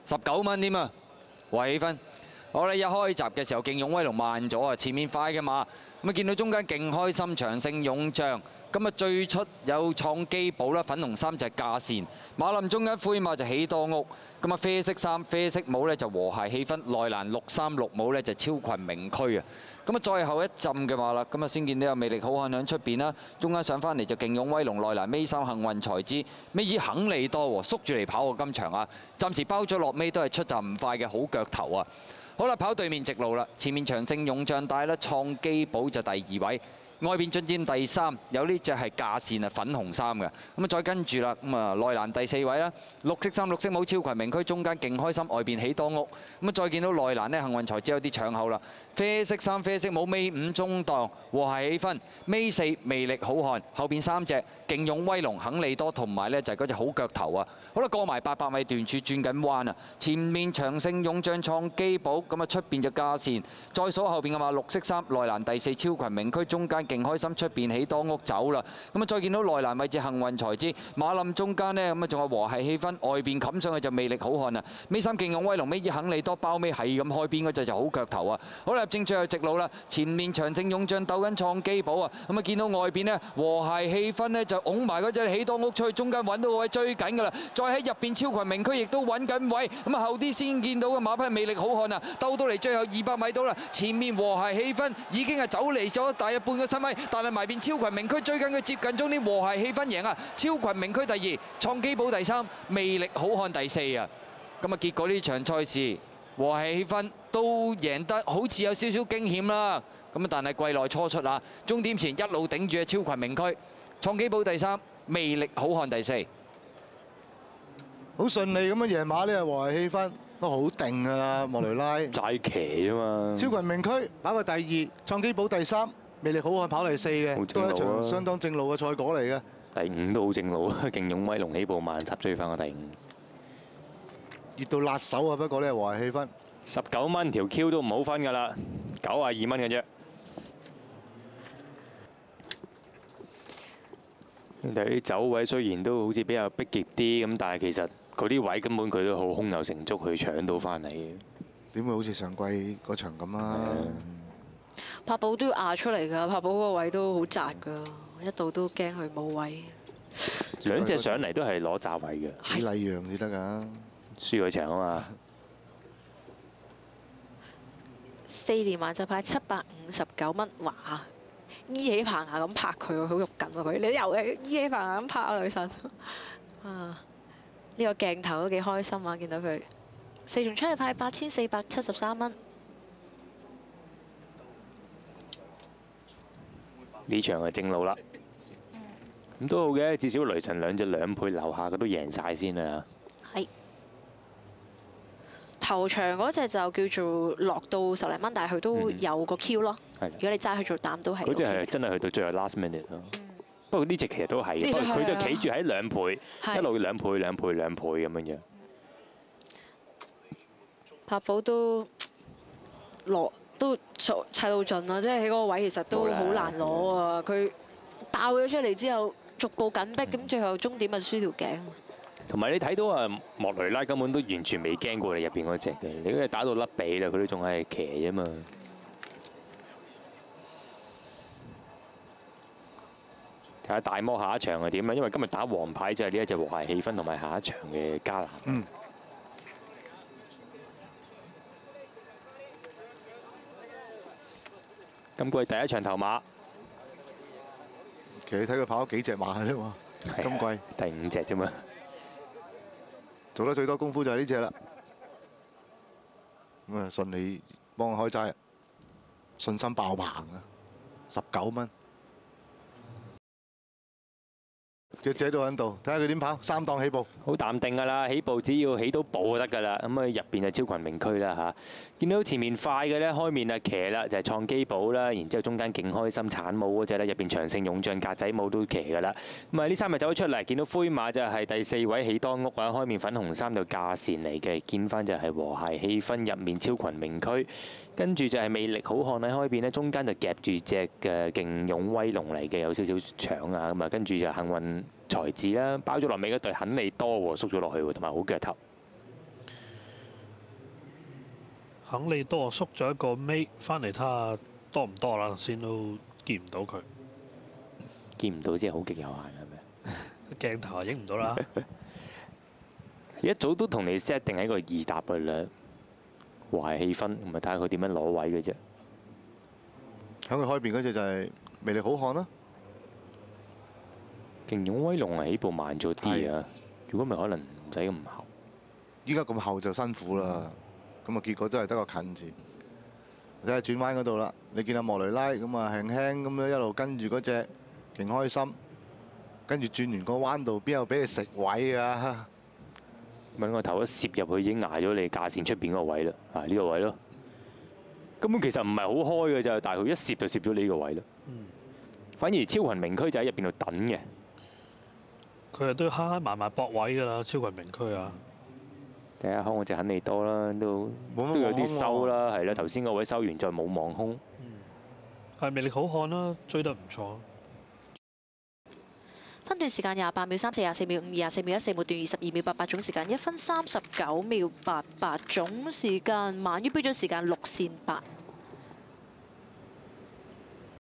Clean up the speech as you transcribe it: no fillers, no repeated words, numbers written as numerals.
19蚊添啊！和氣氛。好啦，一開閘嘅時候，勁勇威龍慢咗啊，前面快嘅馬，咁啊見到中間勁開心長勝勇將，咁啊最出有創基寶啦，粉紅衫就係價善，馬林中間灰馬就喜多屋，咁啊啡色衫啡色帽呢就和諧氣氛，內欄綠衫綠帽呢就超群名區啊！咁啊，再後一浸嘅馬啦，咁啊先見到有魅力好漢喺出邊啦，中間上翻嚟就勁勇威龍內欄尾三幸運財資，尾二肯利多喎，縮住嚟跑喎今場啊，暫時包咗落尾都係出閘唔快嘅好腳頭啊！好啦，跑對面直路啦，前面長勝勇將帶啦，創基寶就第2位。外邊進佔第3，有呢隻係價善啊，粉紅衫嘅。咁啊，再跟住啦，咁啊內欄第4位啦，綠色衫綠色帽超群名區，中間勁開心，外邊喜多屋。咁啊，再見到內欄呢，幸運財只有啲搶口啦。啡色衫啡色帽尾5中檔，和諧氣氛。尾4魅力好漢，後邊3隻勁勇威龍肯利多同埋呢就係嗰隻好腳頭啊。好啦，過埋800米段處轉緊彎啊，前面長勝勇將創基寶，咁啊出邊就價善，再數後邊嘅話綠色衫內欄第4超群名區，中間勁開心，出邊喜多屋走啦。咁啊再見到內欄位置幸運財資，馬林中間呢，咁啊仲有和諧氣氛，外邊冚上去就魅力好漢啊。尾3勁勇威龍，尾2肯利多，包尾係咁開邊嗰隻就好腳頭啊。好啦，入正最後直路啦，前面長勝勇將鬥緊創基寶啊，咁啊見到外邊呢，和諧氣氛呢，就拱埋嗰隻喜多屋出去，中間揾到個位追緊㗎啦。再喺入邊超群名區亦都揾緊位，咁啊後啲先見到嘅馬匹魅力好漢啊，鬥到嚟最後200米到啦，前面和諧氣氛已經係走嚟咗大約半個身位，但係埋邊超群名區追緊佢接近終點，和諧氣氛贏啊，超群名區第2，創基寶第3，魅力好漢第4啊。咁啊結果呢場賽事和諧氣氛都贏得好似有少少驚險啦，咁啊但係季內初出啊，終點前一路頂住嘅超群名區，創基寶第3，魅力好漢第4。好順利咁樣贏馬呢，和諧氣氛都好定㗎啦，莫雷拉齋騎啫嘛。超群名區跑過第2，創基寶第3，魅力好漢跑第4嘅，都係一場相當正路嘅賽果嚟嘅。第5都好正路啊，勁勇威龍起步慢10追翻個第5。熱到辣手啊！不過呢，和諧氣氛19蚊條 Q 都唔好分㗎啦，92蚊嘅啫。啲走位雖然都好似比較逼夾啲咁，但係其實嗰啲位根本佢都好胸有成竹去搶到翻嚟嘅。點會好似上季嗰場咁啊？柏寶都要壓出嚟㗎，柏寶嗰個位都好窄㗎，一度都驚佢冇位。兩隻上嚟都係攞閘位嘅，係禮讓至得㗎。輸嗰場啊嘛。 4連環就派759蚊，哇！依起棚牙咁拍佢喎，好肉緊喎佢。你又係依起棚牙咁拍啊女神啊！呢個鏡頭都幾開心啊，見到佢4重出嚟派8473蚊。呢場係正路啦，咁都好嘅，至少雷神兩隻2倍樓下，佢都贏晒先啦。係頭場嗰隻就叫做落到10零蚊，但係佢都有個 Q 咯。如果你揸佢做膽都係。嗰隻係真係去到最後 last minute 咯。不過呢隻其實都係，佢就企住喺2倍，一路2倍、2倍、2倍咁樣樣。柏寶都落。都砌到盡啦，即係喺嗰個位其實都好難攞啊！佢爆咗出嚟之後，逐步緊逼，咁最後終點咪輸條頸。同埋你睇到啊，莫雷拉根本都完全未驚過你入邊嗰隻嘅，你嗰隻打到甩髀啦，佢都仲係騎啫嘛。睇下大魔下一場係點啦，因為今日打黃牌就係呢一隻和諧氣氛同埋下一場嘅加拿。今季第一場頭馬，其實你睇佢跑咗幾隻馬啫嘛，今季第5隻啫嘛，做得最多功夫就係呢隻啦。咁啊，順利幫我開齋，信心爆棚啊！19蚊。隻姐都喺度，睇下佢點跑，3檔起步，好淡定㗎啦，起步只要起到步就得㗎啦。咁啊入邊就超群名區啦嚇，見到前面快嘅咧，開面啊騎啦，就係創基寶啦，然之後中間勁開心產帽嗰隻咧，入邊長勝勇將格仔帽都騎㗎啦。咁啊呢3日走咗出嚟，見到灰馬就係第4位喜多屋啊，開面粉紅衫就價善嚟嘅，見翻就係和諧氣氛入面超群名區。跟住就係魅力好漢喺開邊咧，中間就夾住隻嘅勁勇威龍嚟嘅，有少少搶啊咁啊，跟住就幸運財智啦，包咗落尾嗰隊肯利多喎，縮咗落去喎，同埋好腳頭。肯利多縮咗一個尾，翻嚟睇下多唔多啦，先都見唔到佢。見唔到即係好極有限係咪？鏡頭係影唔到啦。一早都同你 set 定喺個二搭嘅啦，壞氣氛，咪睇下佢點樣攞位嘅啫。喺佢開邊嗰隻就係魅力好漢啦。勁勇威龍係起步慢咗啲啊！如果咪可能唔使咁後。依家咁後就辛苦啦。咁啊結果真係得個近字。睇下轉彎嗰度啦，你見阿莫雷拉咁啊輕輕咁樣一路跟住嗰隻，勁開心。跟住轉完個彎道，邊有俾你食位啊？問我頭一攝入去已經捱咗你架線出邊嗰個位啦，啊呢個位咯。根本其實唔係好開嘅咋，但係佢一攝就攝咗你呢個位啦。反而超群名區就喺入邊度等嘅。佢哋都慳埋埋搏位㗎啦，超群名區啊！睇下康嗰隻肯利多啦，都冇乜有啲望空收啦，係啦。頭先嗰位收完再冇望空。係魅力好漢啦，追得唔錯。分段時間28秒34、24秒5、24秒14，末段22秒88，總時間1分39秒88，總時間慢於標準時間6線8。